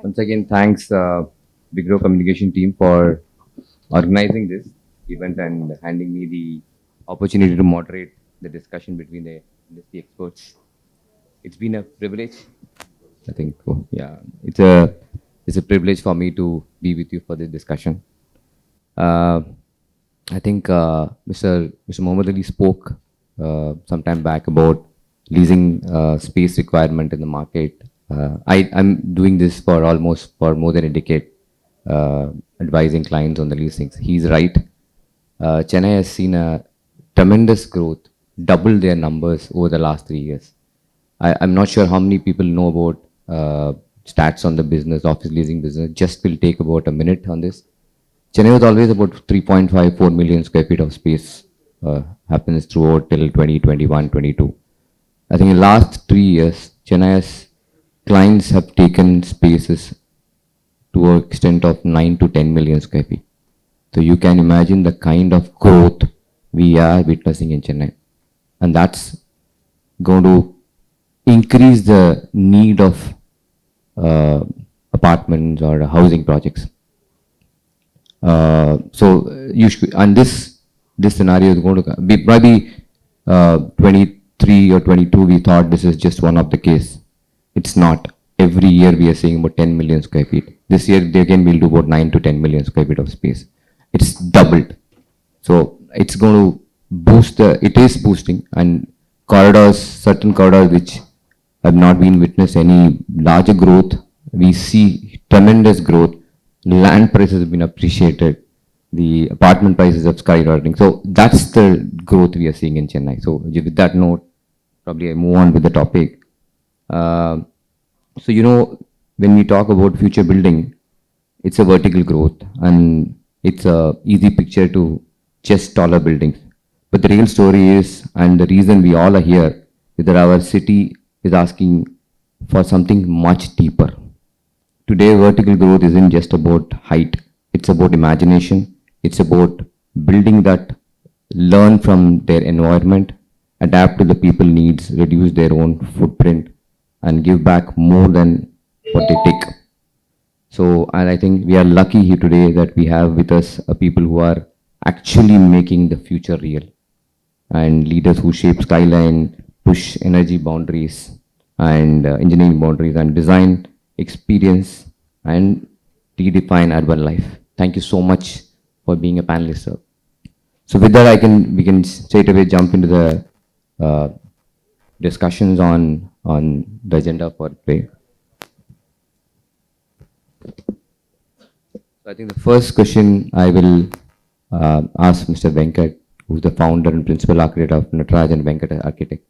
Once again, thanks Big Grow Communication team for organizing this event and handing me the opportunity to moderate the discussion between the industry experts. It's been a privilege. I think, yeah, it's a privilege for me to be with you for this discussion. Uh, I think Mr. Mohamed Ali spoke some time back about leasing space requirement in the market. I'm doing this for more than a decade, advising clients on the leasings. He's right. Chennai has seen a tremendous growth, double their numbers over the last 3 years. I'm not sure how many people know about stats on the business, office leasing business. Just will take about a minute on this. Chennai was always about 3.54 million square feet of space, happens throughout till 2021, 22. I think in the last 3 years, Chennai's clients have taken spaces to an extent of 9 to 10 million square feet. So you can imagine the kind of growth we are witnessing in Chennai. And that's going to increase the need of apartments or housing projects. And this scenario is going to be maybe 23 or 22. We thought this is just one of the case. It's not. Every year we are seeing about 10 million square feet. This year they again will do about 9 to 10 million square feet of space. It's doubled. So it's going to boost it is boosting, and certain corridors which have not been witnessed any larger growth, we see tremendous growth. Land prices have been appreciated. The apartment prices have skyrocketing. So that's the growth we are seeing in Chennai. So with that note, probably I move on with the topic. When we talk about future building, it's a vertical growth and it's a easy picture to just taller buildings. But the real story is, and the reason we all are here, is that our city is asking for something much deeper. Today, vertical growth isn't just about height. It's about imagination. It's about building that learn from their environment, adapt to the people needs, reduce their own footprint, and give back more than what they take. So, and I think we are lucky here today that we have with us people who are actually making the future real, and leaders who shape skyline, push energy boundaries and engineering boundaries, and design experience and redefine urban life. Thank you so much for being a panelist, sir. So with that, we can straight away jump into the discussions on the agenda for today. So I think the first question I will ask Mr. Venkat, who is the founder and principal architect of Nataraj and Venkat Architect.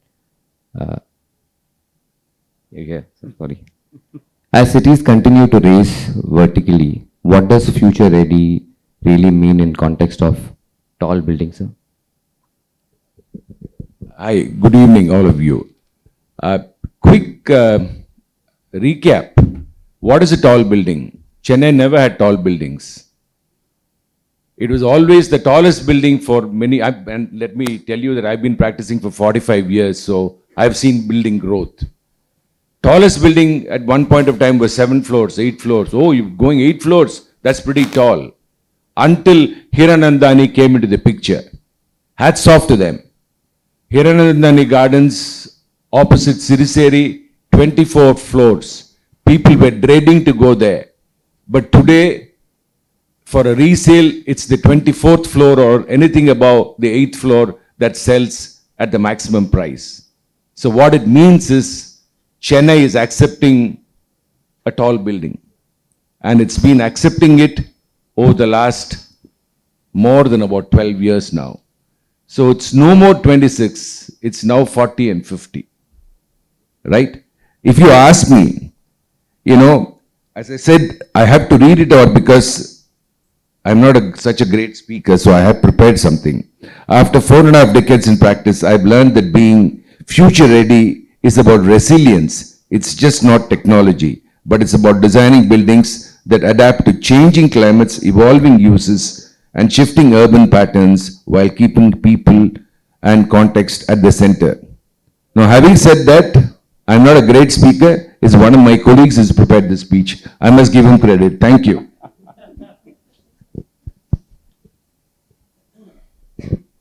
Sorry. As cities continue to raise vertically, what does future ready really mean in context of tall buildings, sir? Hi, good evening, all of you. Quick recap. What is a tall building? Chennai never had tall buildings. It was always the tallest building for many, and let me tell you that I've been practicing for 45 years, so I've seen building growth. Tallest building at one point of time was 7 floors, 8 floors. Oh, you're going 8 floors? That's pretty tall. Until Hiranandani came into the picture. Hats off to them. Hiranandani Gardens, opposite Siriseri, 24 floors. People were dreading to go there. But today, for a resale, it's the 24th floor or anything above the 8th floor that sells at the maximum price. So what it means is, Chennai is accepting a tall building, and it's been accepting it over the last more than about 12 years now. So it's no more 26, it's now 40 and 50, right? If you ask me, as I said, I have to read it out because I'm not such a great speaker, so I have prepared something. After 4.5 decades in practice, I've learned that being future ready is about resilience. It's just not technology, but it's about designing buildings that adapt to changing climates, evolving uses, and shifting urban patterns while keeping people and context at the center. Now, having said that, I'm not a great speaker. It's one of my colleagues who's prepared this speech. I must give him credit. Thank you.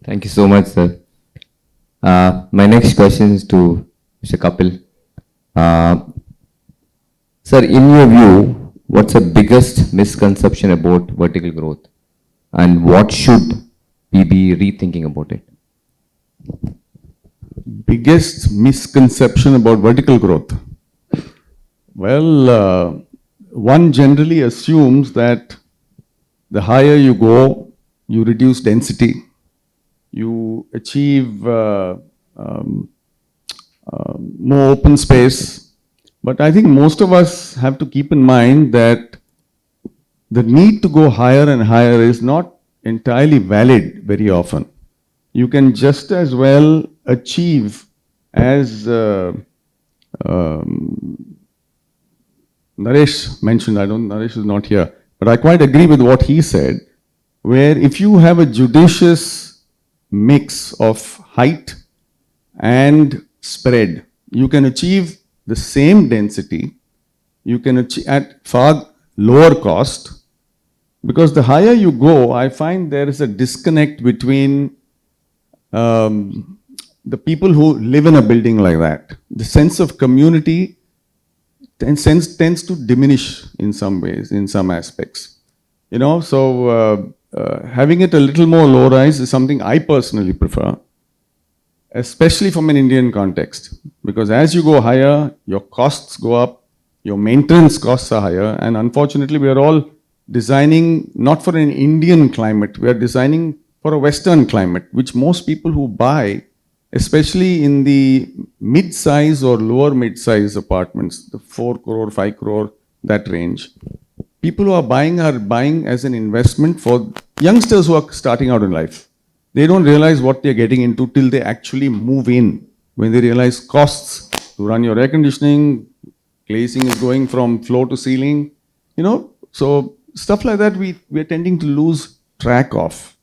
Thank you so much, sir. My next question is to Mr. Kapil. Uh, Sir, in your view, what's the biggest misconception about vertical growth, and what should we be rethinking about it? Biggest misconception about vertical growth? Well, one generally assumes that the higher you go, you reduce density, you achieve more open space. But I think most of us have to keep in mind that the need to go higher and higher is not entirely valid very often. You can just as well achieve, as Naresh mentioned, Naresh is not here, but I quite agree with what he said, where if you have a judicious mix of height and spread, you can achieve the same density, you can achieve at far lower cost, because the higher you go, I find there is a disconnect between the people who live in a building like that. The sense of community tends to diminish in some ways, in some aspects. You know, so having it a little more low-rise is something I personally prefer, especially from an Indian context, because as you go higher, your costs go up, your maintenance costs are higher, and unfortunately we are all designing not for an Indian climate, we are designing for a Western climate, which most people who buy, especially in the mid-size or lower mid-size apartments, the 4 crore, 5 crore, that range, people who are buying as an investment for youngsters who are starting out in life. They don't realize what they're getting into till they actually move in. When they realize costs to run your air conditioning, glazing is going from floor to ceiling, you know, so stuff like that we're tending to lose track of.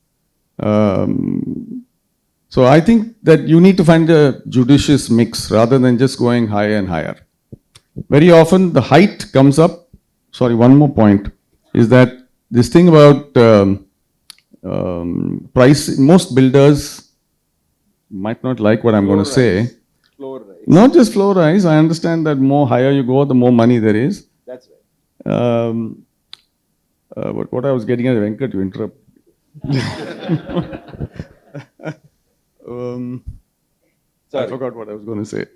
So I think that you need to find a judicious mix rather than just going higher and higher. Very often the height comes up. Sorry, one more point is that this thing about price, most builders might not like what I'm going to say. Floor rise. Not just floor rise. I understand that more higher you go, the more money there is. That's right. But what I was getting at, Venkat, you interrupt. I forgot what I was going to say.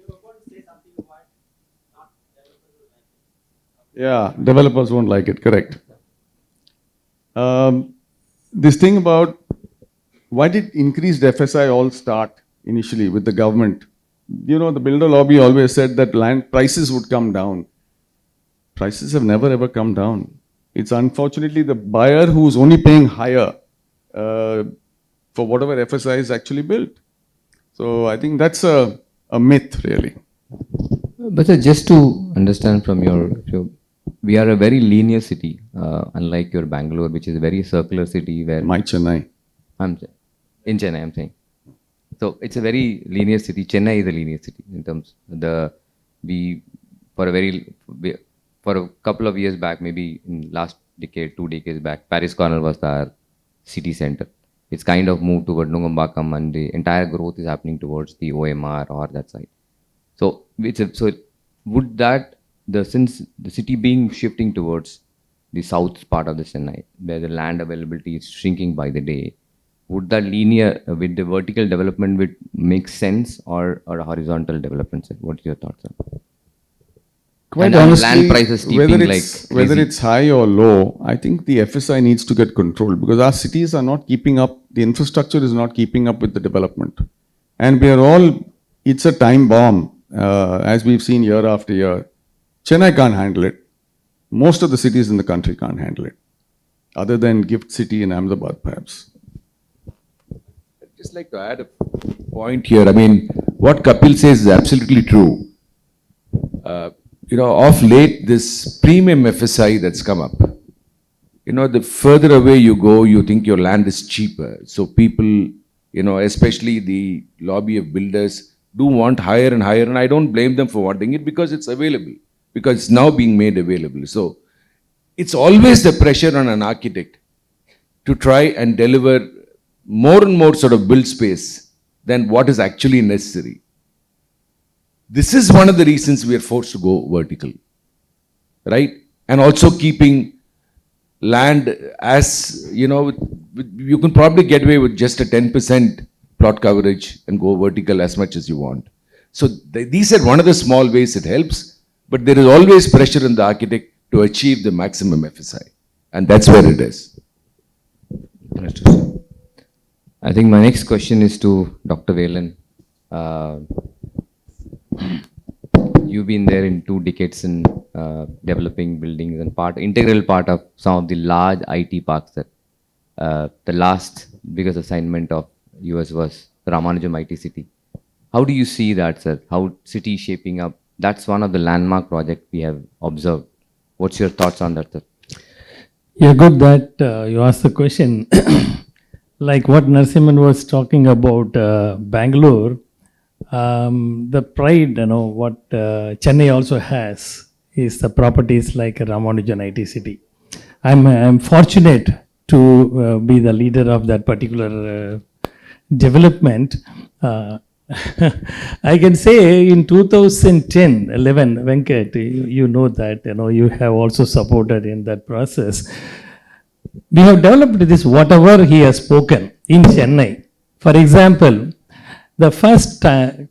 Yeah, developers won't like it, correct. This thing about why did increased FSI all start initially with the government? You know, the builder lobby always said that land prices would come down. Prices have never ever come down. It's unfortunately the buyer who's only paying higher for whatever FSI is actually built. So I think that's a myth, really. But sir, just to understand from we are a very linear city, unlike your Bangalore, which is a very circular city where My Chennai. In Chennai, I'm saying. So it's a very linear city. Chennai is a linear city in terms for a couple of years back, maybe in last decade, 2 decades back, Paris Corner was our city center. It's kind of moved toward Nungambakam, and the entire growth is happening towards the OMR or that side. So would that since the city being shifting towards the south part of the Chennai, where the land availability is shrinking by the day, would that linear with the vertical development would make sense, or a horizontal development? Sir? What is your thoughts on? Quite And honestly, land prices steeping whether it's high or low, I think the FSI needs to get controlled because our cities are not keeping up, the infrastructure is not keeping up with the development. And we are all, it's a time bomb, as we've seen year after year. Chennai can't handle it. Most of the cities in the country can't handle it, other than Gift City in Ahmedabad, perhaps. I'd just like to add a point here. I mean, what Kapil says is absolutely true. You know, of late, this premium FSI that's come up, you know, the further away you go, you think your land is cheaper. So people, you know, especially the lobby of builders, do want higher and higher, and I don't blame them for wanting it because it's available, because it's now being made available. So it's always the pressure on an architect to try and deliver more and more sort of build space than what is actually necessary. This is one of the reasons we are forced to go vertical, right? And also keeping land as, you can probably get away with just a 10% plot coverage and go vertical as much as you want. So these are one of the small ways it helps, but there is always pressure on the architect to achieve the maximum FSI. And that's where it is. Understood, sir. I think my next question is to Dr. Velan. You've been there in 2 decades in developing buildings and integral part of some of the large IT parks that the last biggest assignment of US was Ramanujam IT City. How do you see that, sir? How city is shaping up? That's one of the landmark projects we have observed. What's your thoughts on that, sir? Yeah, good that you asked the question. Like what Narasimhan was talking about Bangalore, the pride, what Chennai also has is the properties like Ramanujan IT City. I'm fortunate to be the leader of that particular development. I can say in 2010, 11, Venkat, you know that, you have also supported in that process. We have developed this, whatever he has spoken in Chennai. For example, the first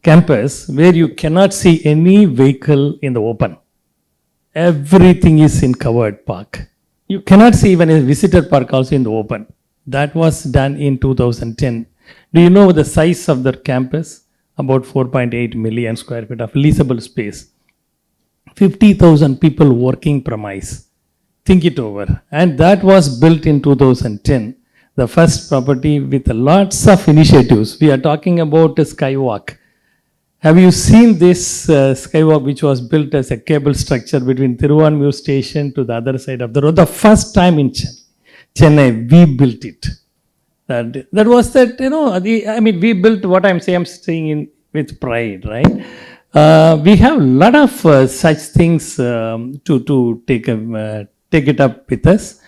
campus where you cannot see any vehicle in the open. Everything is in covered park. You cannot see even a visitor park also in the open. That was done in 2010. Do you know the size of the campus? About 4.8 million square feet of leasable space. 50,000 people working premise. Think it over. And that was built in 2010. The first property with lots of initiatives. We are talking about a skywalk. Have you seen this skywalk which was built as a cable structure between Thiruvanmiyur station to the other side of the road? The first time in Chennai, we built it. That was that, we built what I'm saying with pride, right? We have a lot of such things to take it up with us.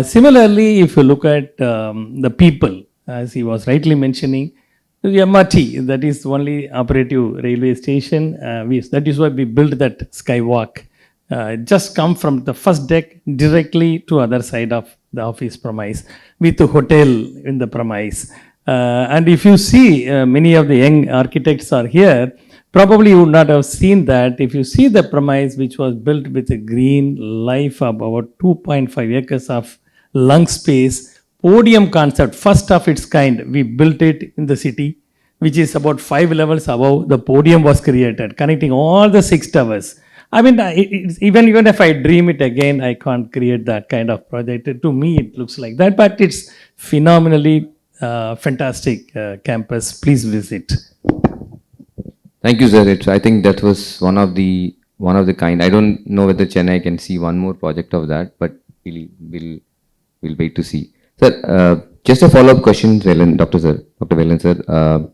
Similarly, if you look at the people, as he was rightly mentioning, the MRT, that is only operative railway station. That is why we built that skywalk. Just come from the first deck directly to other side of the office premise with a hotel in the premise. And if you see, many of the young architects are here, probably you would not have seen that. If you see the premise which was built with a green life of about 2.5 acres of lung space, podium concept, first of its kind, we built it in the city, which is about 5 levels above. The podium was created, connecting all the 6 towers. Even if I dream it again, I can't create that kind of project. To me, it looks like that, but it's phenomenally fantastic campus. Please visit. Thank you, sir. I think that was one of the kind. I don't know whether Chennai can see one more project of that, but we'll wait to see. Sir, just a follow-up question, Dr. Velan, sir.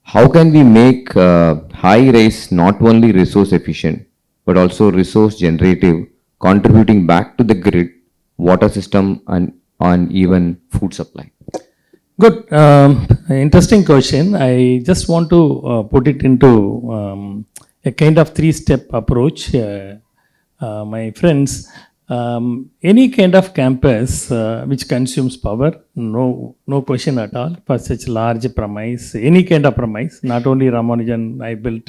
How can we make high-rise not only resource efficient, but also resource generative, contributing back to the grid, water system, and even food supply? Good. Interesting question. I just want to put it into a kind of 3-step approach. My friends, any kind of campus which consumes power, no question at all for such large premise, any kind of premise, not only Ramanujan, I built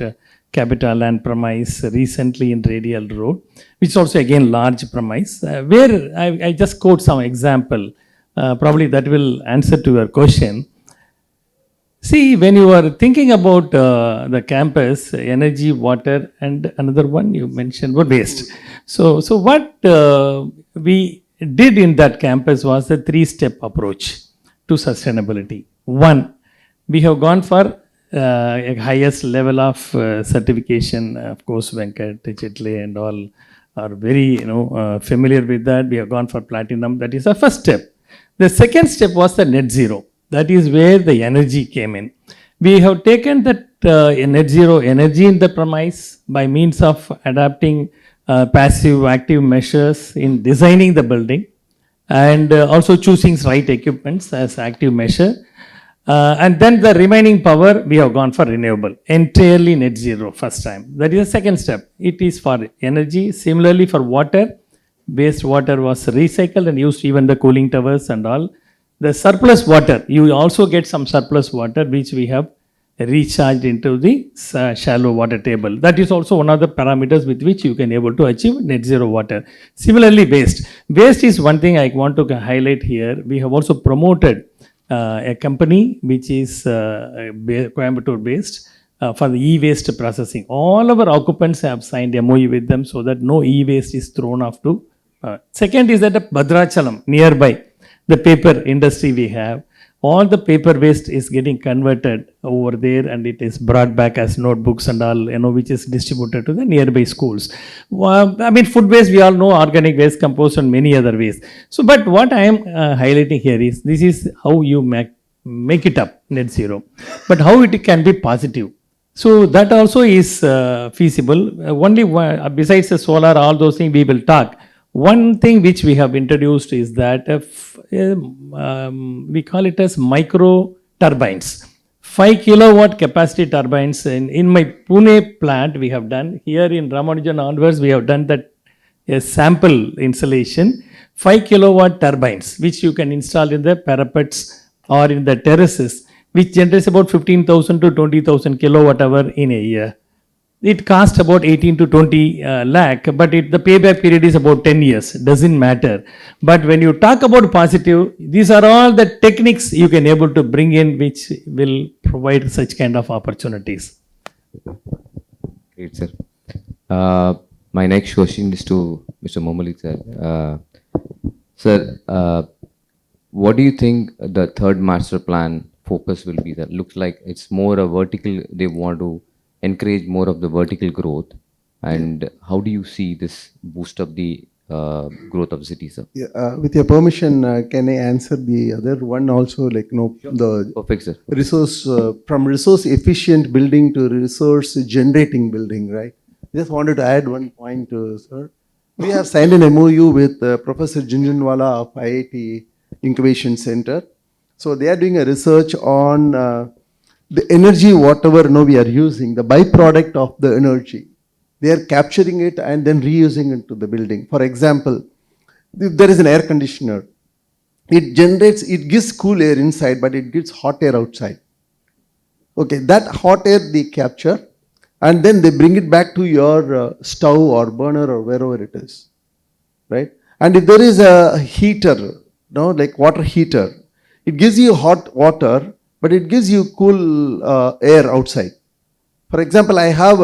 Capital Land premise recently in Radial Road, which is also again large premise, where I just quote some example, probably that will answer to your question. See, when you are thinking about the campus, energy, water, and another one you mentioned was waste. So what we did in that campus was a 3-step approach to sustainability. One, we have gone for a highest level of certification. Of course, Venkat, Chitale and all are very familiar with that. We have gone for platinum. That is the first step. The second step was the net zero. That is where the energy came in. We have taken that net zero energy in the premise by means of adapting passive active measures in designing the building, and also choosing right equipments as active measure. And then the remaining power, we have gone for renewable, entirely net zero first time. That is the second step. It is for energy. Similarly for water, wastewater was recycled and used even the cooling towers and all. The surplus water, you also get some surplus water which we have recharged into the shallow water table. That is also one of the parameters with which you can able to achieve net zero water. Similarly, waste. Waste is one thing I want to highlight here. We have also promoted a company which is Coimbatore based for the e-waste processing. All our occupants have signed MOU with them so that no e-waste is thrown off to. Second is that Bhadrachalam nearby, the paper industry we have, all the paper waste is getting converted over there and it is brought back as notebooks and all, which is distributed to the nearby schools. I mean, food waste, we all know, organic waste, compost and many other ways. So, but what I am highlighting here is, this is how you make it up, net zero, but how it can be positive. So that also is feasible. Only besides the solar, all those things we will talk. One thing which we have introduced is that we call it as micro turbines. 5 kilowatt capacity turbines in my Pune plant we have done. Here in Ramanujan onwards we have done that sample installation. 5 kilowatt turbines which you can install in the parapets or in the terraces, which generates about 15,000 to 20,000 kilowatt hour in a year. It costs about 18 to 20 lakh, but the payback period is about 10 years. Doesn't matter. But when you talk about positive, these are all the techniques you can able to bring in which will provide such kind of opportunities. Great, sir. My next question is to Mr. Mohamed, sir. Sir, what do you think the third master plan focus will be? That looks like it's more a vertical. They want to encourage more of the vertical growth, and how do you see this boost up the growth of the city, sir? Yeah, with your permission, can I answer the other one also? Like, the Perfect, sir. resource from resource efficient building to resource generating building, right? Just wanted to add one point, sir. We have signed an MOU with Professor Junjunwala of IIT Incubation Center. So they are doing a research on the energy, whatever we are using, the byproduct of the energy. They are capturing it and then reusing it to the building. For example, if there is an air conditioner, it gives cool air inside, but it gives hot air outside. Okay, that hot air they capture and then they bring it back to your stove or burner or wherever it is, right? And if there is a heater, like water heater, it gives you hot water, but it gives you cool air outside. For example, I have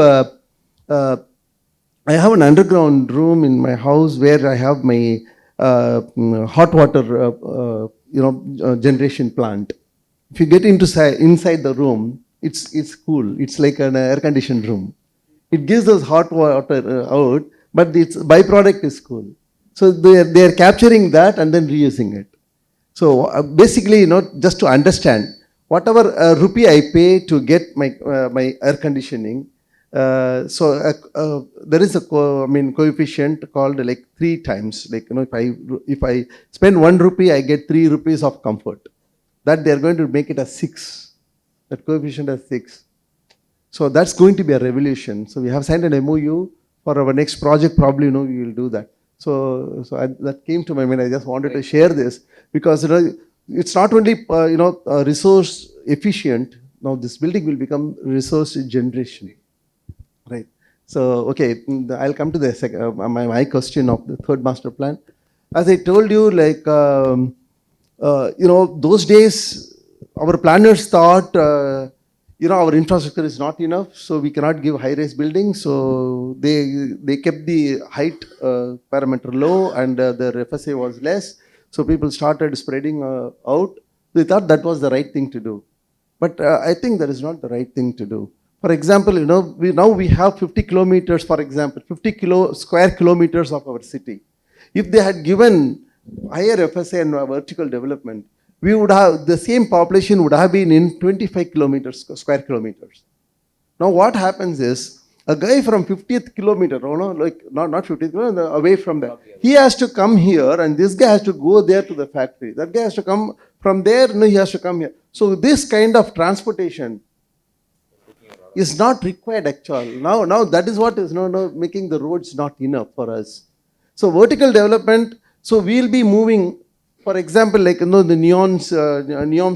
an underground room in my house where I have my hot water generation plant. If you get inside the room, it's cool. It's like an air conditioned room. It gives us hot water out, but its byproduct is cool. So they are capturing that and then reusing it. So basically, just to understand, whatever rupee I pay to get my air conditioning, there is a coefficient called like 3 times. Like, if I spend 1 rupee, I get 3 rupees of comfort. That they are going to make it a 6. That coefficient is 6. So that's going to be a revolution. So we have signed an MOU for our next project. Probably, we will do that. So that came to my mind. I just wanted to share this because it's not only resource efficient. Now this building will become resource generation, right? So okay, I'll come to the my question of the third master plan. As I told you, like those days, our planners thought our infrastructure is not enough, so we cannot give high-rise buildings. So they kept the height parameter low and the FSA was less. So people started spreading out. They thought that was the right thing to do. But I think that is not the right thing to do. For example, we have 50 kilometers, for example, 50 square kilometers of our city. If they had given higher FSA and vertical development, we would have, the same population would have been in 25 kilometers, square kilometers. Now what happens is, a guy from 50th kilometer, like not 50th kilometer, away from there, he has to come here, and this guy has to go there to the factory. That guy has to come from there, he has to come here. So this kind of transportation is not required actually. Now that is what is making the roads not enough for us. So vertical development, so we'll be moving, for example, like the neon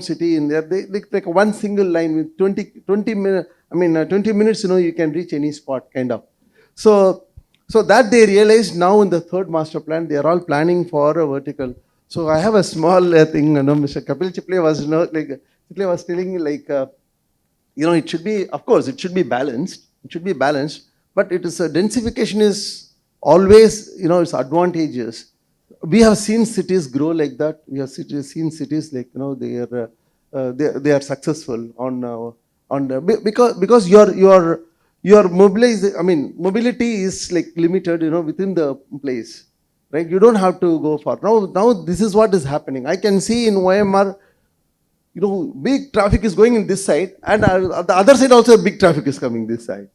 city in there, they like one single line with 20 minutes. 20 minutes, you can reach any spot, kind of. So that they realized now in the third master plan, they are all planning for a vertical. So I have a small thing, Mr. Kapil Chitale was, Chitale was telling like, it should be, of course, it should be balanced. It should be balanced, but it is densification is always, it's advantageous. We have seen cities grow like that. We have seen cities like, they are successful because your mobility is like limited, within the place, right? You don't have to go far. Now this is what is happening. I can see in OMR, big traffic is going in this side, and the other side also big traffic is coming this side.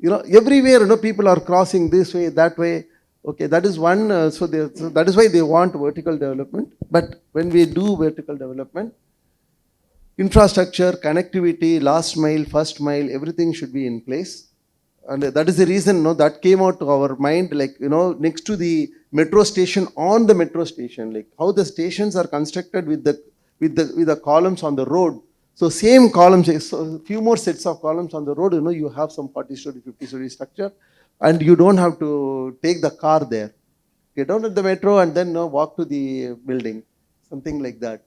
Everywhere, people are crossing this way, that way. Okay, that is one. So that is why they want vertical development. But when we do vertical development, infrastructure, connectivity, last mile, first mile, everything should be in place. And that is the reason that came out to our mind, like, next to the metro station, on the metro station, like how the stations are constructed with the columns on the road. So same columns, so a few more sets of columns on the road, you have some 40-story, 50-story structure, and you don't have to take the car there. Get down at the metro and then walk to the building, something like that.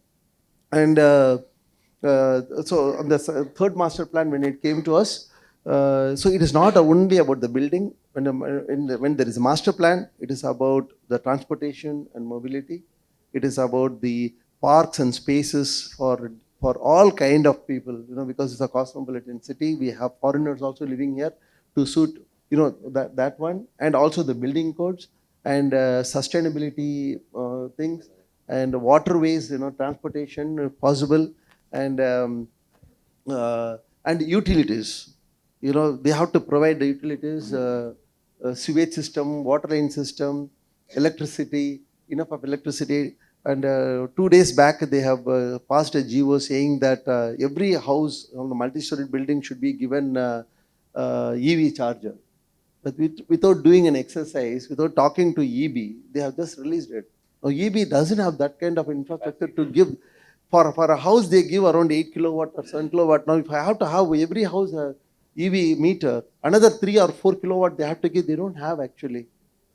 And so on the third master plan, when it came to us, so it is not only about the building. When there is a master plan, it is about the transportation and mobility. It is about the parks and spaces for all kind of people, because it's a cosmopolitan city. We have foreigners also living here to suit, that one, and also the building codes and sustainability things, and waterways, transportation if possible, and utilities. They have to provide the utilities, sewage system, water line system, electricity, enough of electricity. And 2 days back, they have passed a GO saying that every house on the multi-story building should be given EV charger. But without doing an exercise, without talking to EB, they have just released it. Now, EB doesn't have that kind of infrastructure to give. For a house, they give around 8 kilowatt or 7 kilowatt. Now, if I have to have every house a EV meter, another 3 or 4 kilowatt they have to give, they don't have actually.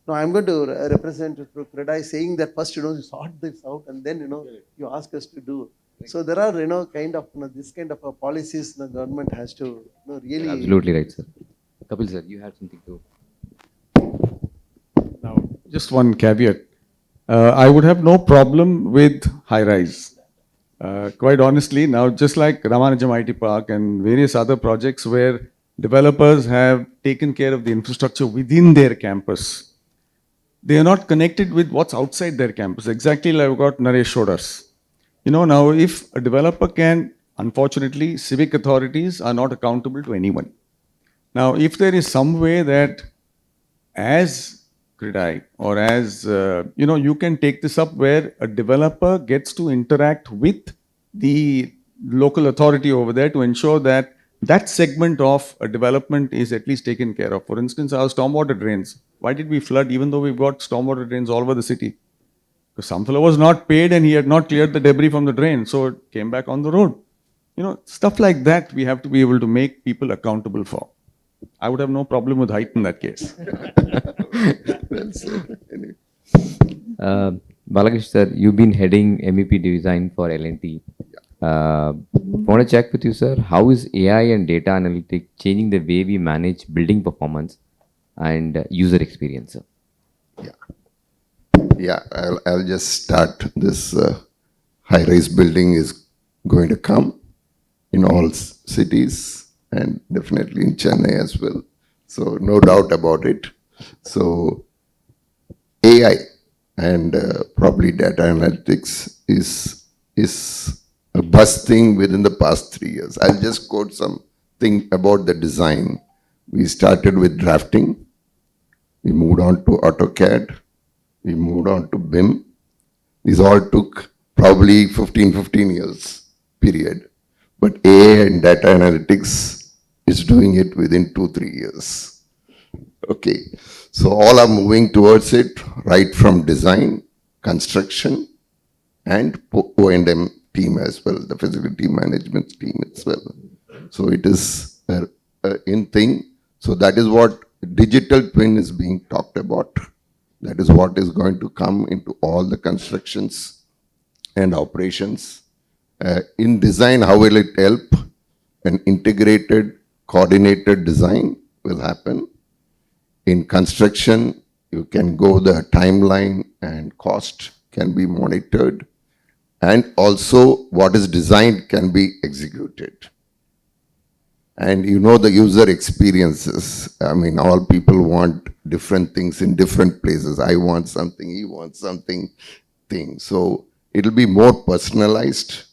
Now, I'm going to represent through Credai saying that first, you sort this out, and then, you ask us to do. So there are, kind of, this kind of policies the government has to really. Absolutely right, sir. Kapil sir, you had something to. Now, just one caveat. I would have no problem with high-rise. Quite honestly, now just like Ramanujam IT Park and various other projects where developers have taken care of the infrastructure within their campus, they are not connected with what's outside their campus. Exactly like what Naresh showed us. Now if a developer can, unfortunately, civic authorities are not accountable to anyone. Now, if there is some way that as Credai or as, you can take this up where a developer gets to interact with the local authority over there to ensure that that segment of a development is at least taken care of. For instance, our stormwater drains. Why did we flood even though we've got stormwater drains all over the city? Because some fellow was not paid and he had not cleared the debris from the drain, so it came back on the road. Stuff like that we have to be able to make people accountable for. I would have no problem with height in that case. Balakrishnan sir, you've been heading MEP design for L&T. Want to check with you, sir, how is AI and data analytics changing the way we manage building performance and user experience, sir? Yeah, I'll just start. This high-rise building is going to come in all cities and definitely in Chennai as well. So no doubt about it. So AI and probably data analytics is is a buzz thing within the past 3 years. I'll just quote something about the design. We started with drafting. We moved on to AutoCAD. We moved on to BIM. These all took probably 15 years period. But AI and data analytics is doing it within 2-3 years. Okay, so all are moving towards it, right from design, construction, and O&M team as well, the facility management team as well. So it is a in thing. So that is what digital twin is being talked about. That is what is going to come into all the constructions and operations. In design, how will it help? An integrated, coordinated design will happen. In construction, you can go the timeline and cost can be monitored. And also what is designed can be executed. And you know the user experiences. I mean, all people want different things in different places. I want something, he wants something thing. So it'll be more personalized.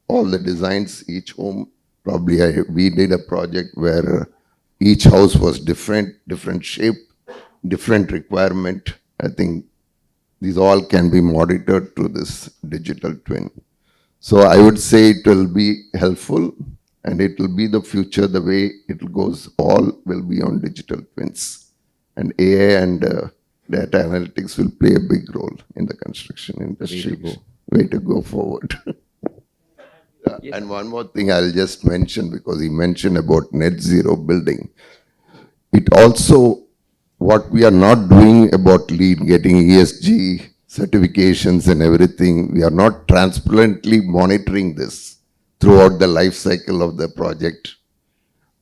All the designs, each home, probably we did a project where each house was different shape, different requirement. I think these all can be monitored through this digital twin. So I would say it will be helpful and it will be the future. The way it goes, all will be on digital twins. And AI and data analytics will play a big role in the construction industry. Way to go forward. Yes. And one more thing I'll just mention, because he mentioned about net zero building. It also, what we are not doing about LEED, getting ESG certifications and everything, we are not transparently monitoring this throughout the life cycle of the project.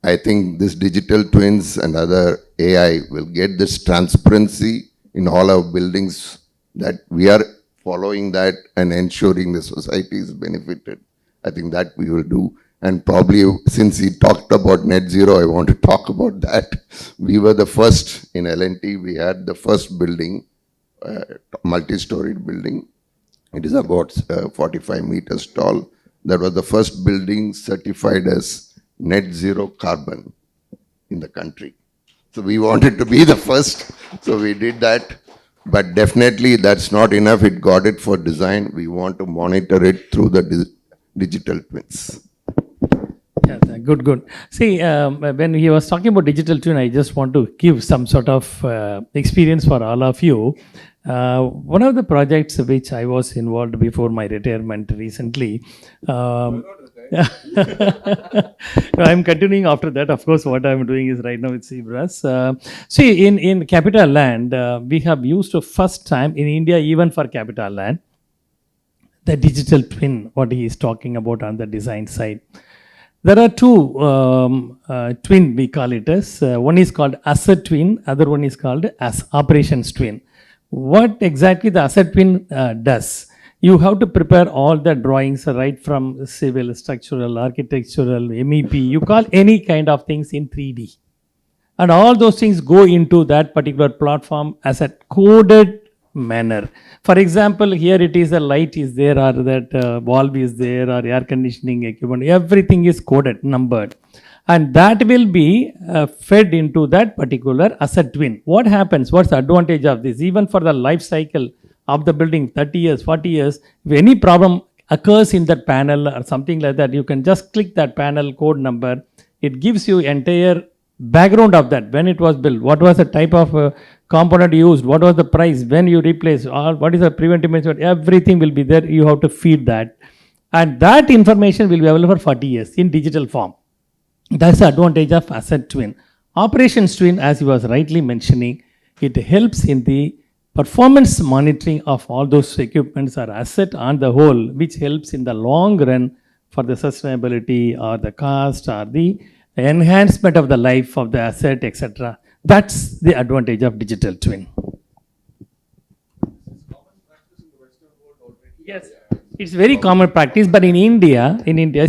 I think this digital twins and other AI will get this transparency in all our buildings, that we are following that and ensuring the society is benefited. I think that we will do. And probably since he talked about net zero, I want to talk about that. We were the first in L&T. We had the first building, multi-storied building. It is about 45 meters tall. That was the first building certified as net zero carbon in the country. So we wanted to be the first. So we did that. But definitely that's not enough. It got it for design. We want to monitor it through the digital twins. Yeah, good. See, when he was talking about digital twin, I just want to give some sort of experience for all of you. One of the projects which I was involved before my retirement recently, I'm continuing after that. Of course, what I'm doing is right now with Ceebros. See, in capital land, we have used for first time in India, even for capital land, the digital twin, what he is talking about on the design side. There are two twin, we call it as. One is called asset twin, other one is called as operations twin. What exactly the asset twin does? You have to prepare all the drawings right from civil, structural, architectural, MEP. You call any kind of things in 3D. And all those things go into that particular platform as a coded manner. For example, here it is, a light is there, or that valve is there, or air conditioning equipment, everything is coded, numbered. And that will be fed into that particular asset twin. What happens? What's the advantage of this? Even for the life cycle of the building, 30 years, 40 years, if any problem occurs in that panel or something like that, you can just click that panel code number. It gives you entire background of that, when it was built, what was the type of component used, what was the price, when you replace, or what is the preventive measure, everything will be there. You have to feed that. And that information will be available for 40 years in digital form. That's the advantage of asset twin. Operations twin, as he was rightly mentioning, it helps in the performance monitoring of all those equipments or asset on the whole, which helps in the long run for the sustainability or the cost or the enhancement of the life of the asset, etc. That's the advantage of digital twin. Yes, it's very common practice, but in India,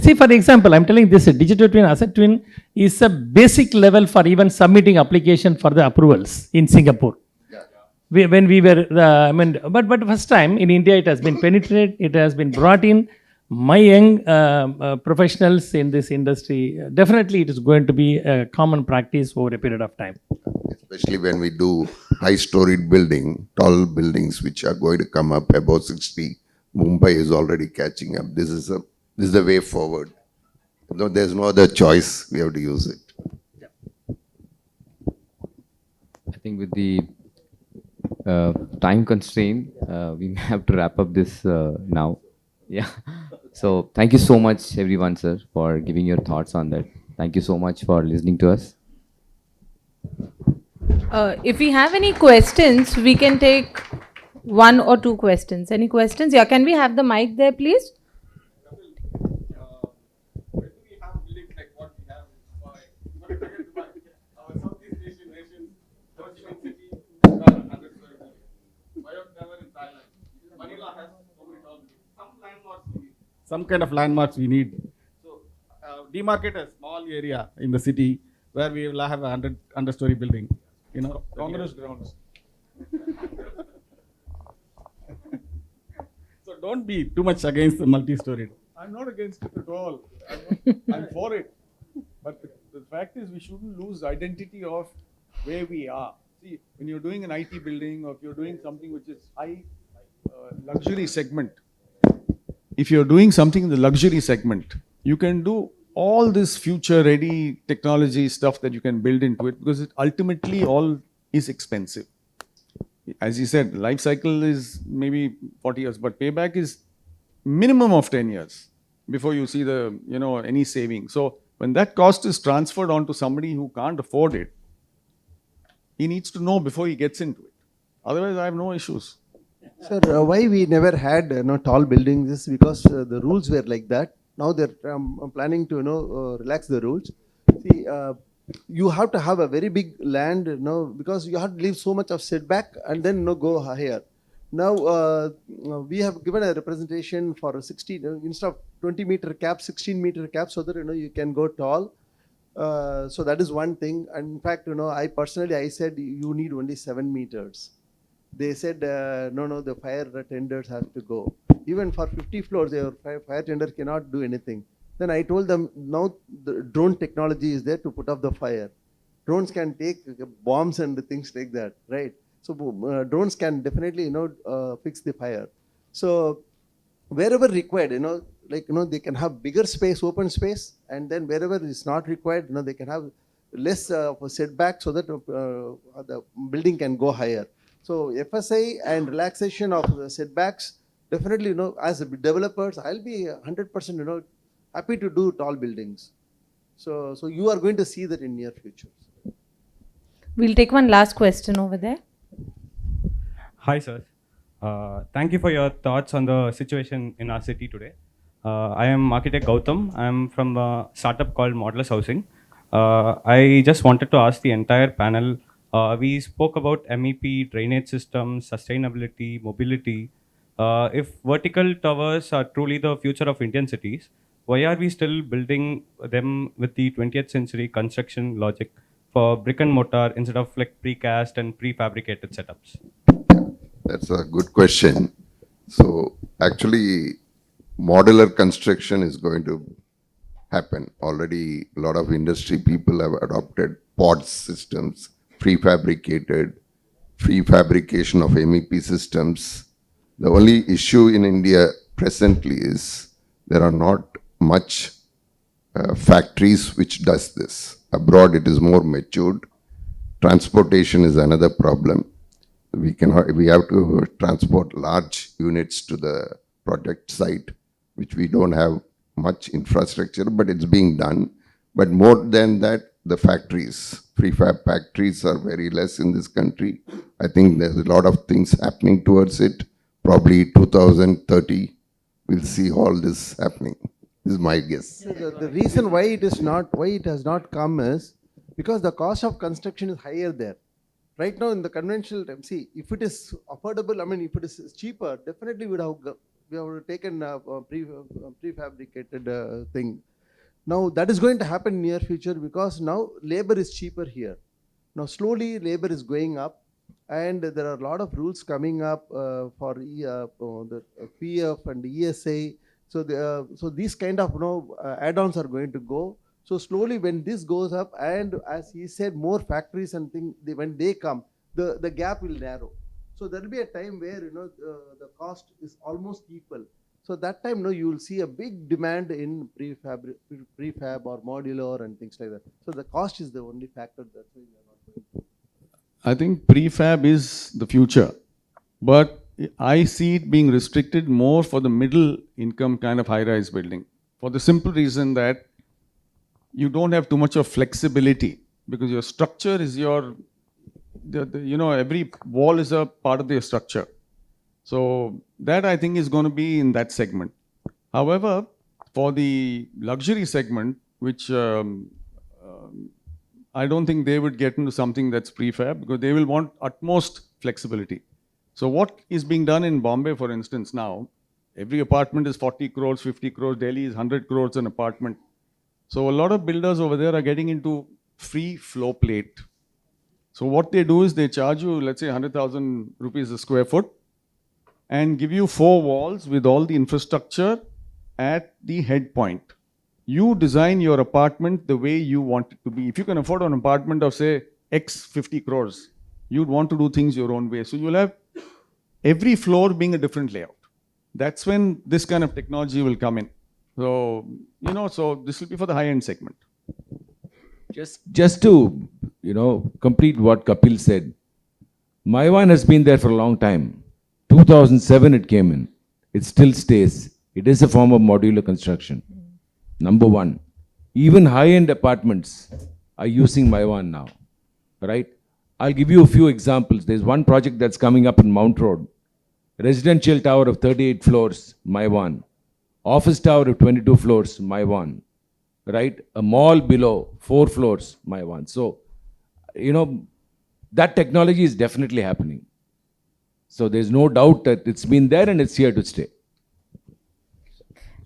see, for example, I'm telling this, digital twin, asset twin is a basic level for even submitting application for the approvals in Singapore. when we were, but first time in India it has been penetrated, it has been brought in. My young professionals in this industry, definitely it is going to be a common practice over a period of time. Especially when we do high-storied building, tall buildings which are going to come up above 60. Mumbai is already catching up. This is the way forward. No, there's no other choice. We have to use it. I think with the time constraint, we may have to wrap up this now. Yeah. So thank you so much, everyone, sir, for giving your thoughts on that. Thank you so much for listening to us. If we have any questions, we can take 1 or 2 questions. Any questions? Yeah, can we have the mic there, please? When do we have buildings like what we have in Dubai? Our Southeast Asian nations, Ho Chi Minh City, got 100-story building. Why not never in Thailand? Manila has so many tall buildings. Some landmarks we need. Some kind of landmarks we need. So, demarcate a small area in the city where we will have a 100-story building. You know, Congress grounds. So don't be too much against the multi-storied. I'm not against it at all. I'm for it. But the fact is, we shouldn't lose identity of where we are. See, when you're doing an IT building, or if you're doing something which is high luxury segment, if you're doing something in the luxury segment, you can do all this future-ready technology stuff that you can build into it, because it ultimately all is expensive. As you said, life cycle is maybe 40 years, but payback is minimum of 10 years before you see the, any saving. So when that cost is transferred onto somebody who can't afford it, he needs to know before he gets into it. Otherwise, I have no issues. Sir, why we never had tall buildings is because the rules were like that. Now they're planning to relax the rules. See, you have to have a very big land, because you have to leave so much of setback and then go higher. Now we have given a representation for 60 instead of 20-meter cap, 16-meter cap, so that you can go tall. So that is one thing. And in fact, I said you need only 7 meters. They said no, the fire tenders have to go. Even for 50 floors, the fire tender cannot do anything. Then I told them, now the drone technology is there to put off the fire. Drones can take bombs and things like that, right? So drones can definitely, fix the fire. So wherever required, they can have bigger space, open space, and then wherever is not required, they can have less setback so that the building can go higher. So FSI and relaxation of the setbacks, definitely, as developers, I'll be 100%, happy to do tall buildings. So you are going to see that in near future. We'll take one last question over there. Hi, sir. Thank you for your thoughts on the situation in our city today. I am architect Gautam. I am from a startup called Modelers Housing. I just wanted to ask the entire panel. We spoke about MEP, drainage systems, sustainability, mobility. If vertical towers are truly the future of Indian cities, why are we still building them with the 20th century construction logic for brick and mortar instead of like precast and prefabricated setups? That's a good question. So actually, modular construction is going to happen. Already a lot of industry people have adopted pod systems, prefabricated, prefabrication of MEP systems. The only issue in India presently is there are not much factories which does this. Abroad it is more matured. Transportation is another problem. We have to transport large units to the project site, which we don't have much infrastructure, but it's being done. But more than that, the factories, prefab factories are very less in this country. I think there's a lot of things happening towards it. Probably 2030, we'll see all this happening. This is my guess. The reason why it has not come is because the cost of construction is higher there. Right now in the conventional time, see, if it is affordable, if it is cheaper, definitely we have taken a prefabricated thing. Now that is going to happen in near future because now labor is cheaper here. Now slowly labor is going up and there are a lot of rules coming up for the PF and ESA. So these kind of add-ons are going to go. So slowly when this goes up, and as he said, more factories and things, when they come, the gap will narrow. So there will be a time where the cost is almost equal. So that time you will see a big demand in prefab or modular and things like that. So the cost is the only factor. That's why we are not going to. I think prefab is the future, but I see it being restricted more for the middle income kind of high-rise building, for the simple reason that you don't have too much of flexibility, because your structure is every wall is a part of your structure. So that I think is going to be in that segment. However, for the luxury segment, which I don't think they would get into something that's prefab, because they will want utmost flexibility. So what is being done in Bombay, for instance, now, every apartment is 40 crores, 50 crores, Delhi is 100 crores an apartment. So a lot of builders over there are getting into free floor plate. So what they do is they charge you, let's say 100,000 rupees a square foot, and give you 4 walls with all the infrastructure at the head point. You design your apartment the way you want it to be. If you can afford an apartment of, say, X 50 crores, you'd want to do things your own way. So you'll have every floor being a different layout. That's when this kind of technology will come in. So, so this will be for the high-end segment. Just to, complete what Kapil said, my one has been there for a long time. 2007 it came in. It still stays. It is a form of modular construction. Number one, even high-end apartments are using my one now, right? I'll give you a few examples. There's one project that's coming up in Mount Road. Residential tower of 38 floors, my one. Office tower of 22 floors, my one. Right? A mall below, 4 floors, my one. So, that technology is definitely happening. So there's no doubt that it's been there and it's here to stay.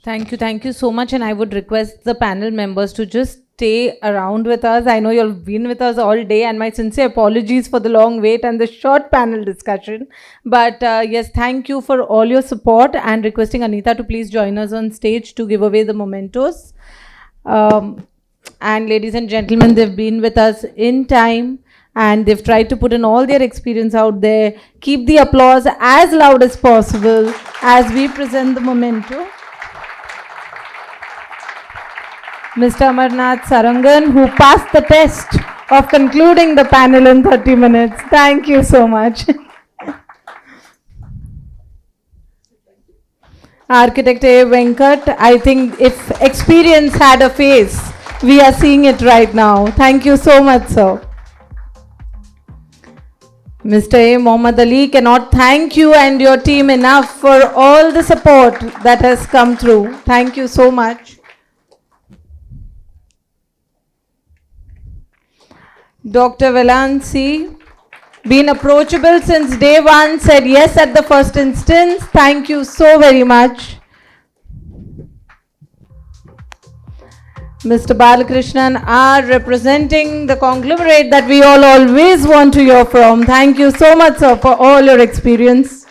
Thank you so much, and I would request the panel members to just stay around with us. I know you've been with us all day, and my sincere apologies for the long wait and the short panel discussion. But yes, thank you for all your support, and requesting Anita to please join us on stage to give away the mementos. And ladies and gentlemen, they've been with us in time, and they've tried to put in all their experience out there. Keep the applause as loud as possible as we present the memento. Mr. Amarnath Sarangan, who passed the test of concluding the panel in 30 minutes. Thank you so much. Architect A. Venkat, I think if experience had a face, we are seeing it right now. Thank you so much, sir. Mr. A. Mohamed Ali, cannot thank you and your team enough for all the support that has come through. Thank you so much. Dr. Velan C, been approachable since day one, said yes at the first instance. Thank you so very much. Mr. Balakrishnan are representing the conglomerate that we all always want to hear from. Thank you so much, sir, for all your experience.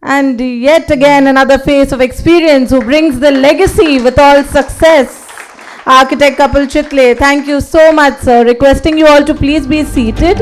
And yet again, another face of experience who brings the legacy with all success. Architect Kapil Chitale, thank you so much, sir. Requesting you all to please be seated.